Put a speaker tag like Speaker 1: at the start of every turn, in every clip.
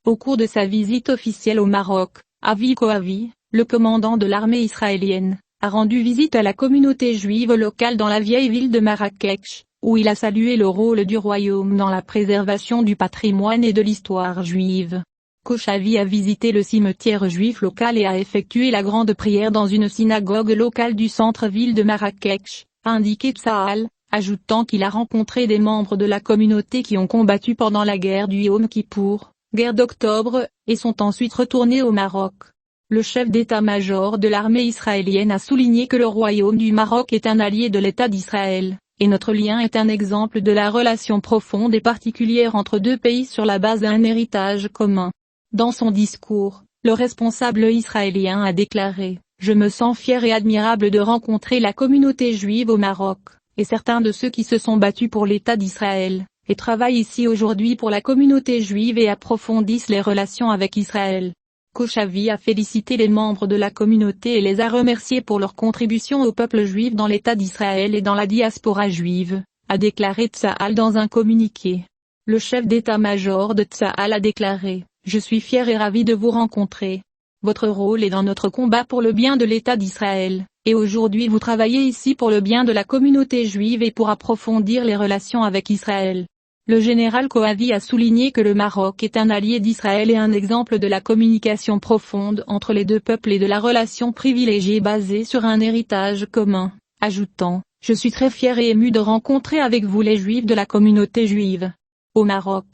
Speaker 1: Au cours de sa visite officielle au Maroc, Avi Koavi, le commandant de l'armée israélienne, a rendu visite à la communauté juive locale dans la vieille ville de Marrakech, où il a salué le rôle du royaume dans la préservation du patrimoine et de l'histoire juive. Kochavi a visité le cimetière juif local et a effectué la grande prière dans une synagogue locale du centre-ville de Marrakech, a indiqué Tsahal, ajoutant qu'il a rencontré des membres de la communauté qui ont combattu pendant la guerre du Yom Kippour, guerre d'octobre, et sont ensuite retournés au Maroc. Le chef d'état-major de l'armée israélienne a souligné que le royaume du Maroc est un allié de l'État d'Israël, et notre lien est un exemple de la relation profonde et particulière entre deux pays sur la base d'un héritage commun. Dans son discours, le responsable israélien a déclaré « Je me sens fier et admirable de rencontrer la communauté juive au Maroc, et certains de ceux qui se sont battus pour l'État d'Israël, et travaillent ici aujourd'hui pour la communauté juive et approfondissent les relations avec Israël. » Kochavi a félicité les membres de la communauté et les a remerciés pour leur contribution au peuple juif dans l'État d'Israël et dans la diaspora juive, a déclaré Tsahal dans un communiqué. Le chef d'état-major de Tsahal a déclaré « Je suis fier et ravi de vous rencontrer. Votre rôle est dans notre combat pour le bien de l'État d'Israël, et aujourd'hui vous travaillez ici pour le bien de la communauté juive et pour approfondir les relations avec Israël. » Le général Koavi a souligné que le Maroc est un allié d'Israël et un exemple de la communication profonde entre les deux peuples et de la relation privilégiée basée sur un héritage commun, ajoutant « Je suis très fier et ému de rencontrer avec vous les Juifs de la communauté juive. » Au Maroc.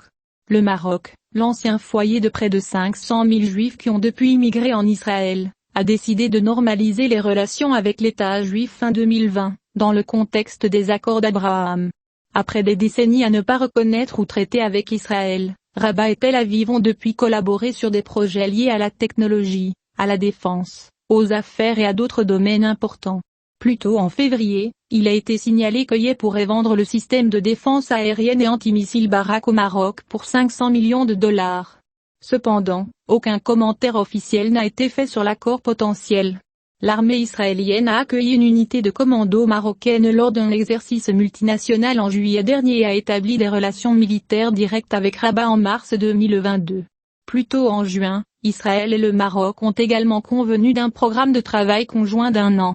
Speaker 1: Le Maroc, l'ancien foyer de près de 500 000 Juifs qui ont depuis immigré en Israël, a décidé de normaliser les relations avec l'État juif fin 2020, dans le contexte des accords d'Abraham. Après des décennies à ne pas reconnaître ou traiter avec Israël, Rabat et Tel Aviv ont depuis collaboré sur des projets liés à la technologie, à la défense, aux affaires et à d'autres domaines importants. Plus tôt en février, il a été signalé qu'Oeillet pourrait vendre le système de défense aérienne et antimissile Barak au Maroc pour 500 millions de dollars. Cependant, aucun commentaire officiel n'a été fait sur l'accord potentiel. L'armée israélienne a accueilli une unité de commando marocaine lors d'un exercice multinational en juillet dernier et a établi des relations militaires directes avec Rabat en mars 2022. Plus tôt en juin, Israël et le Maroc ont également convenu d'un programme de travail conjoint d'1 an.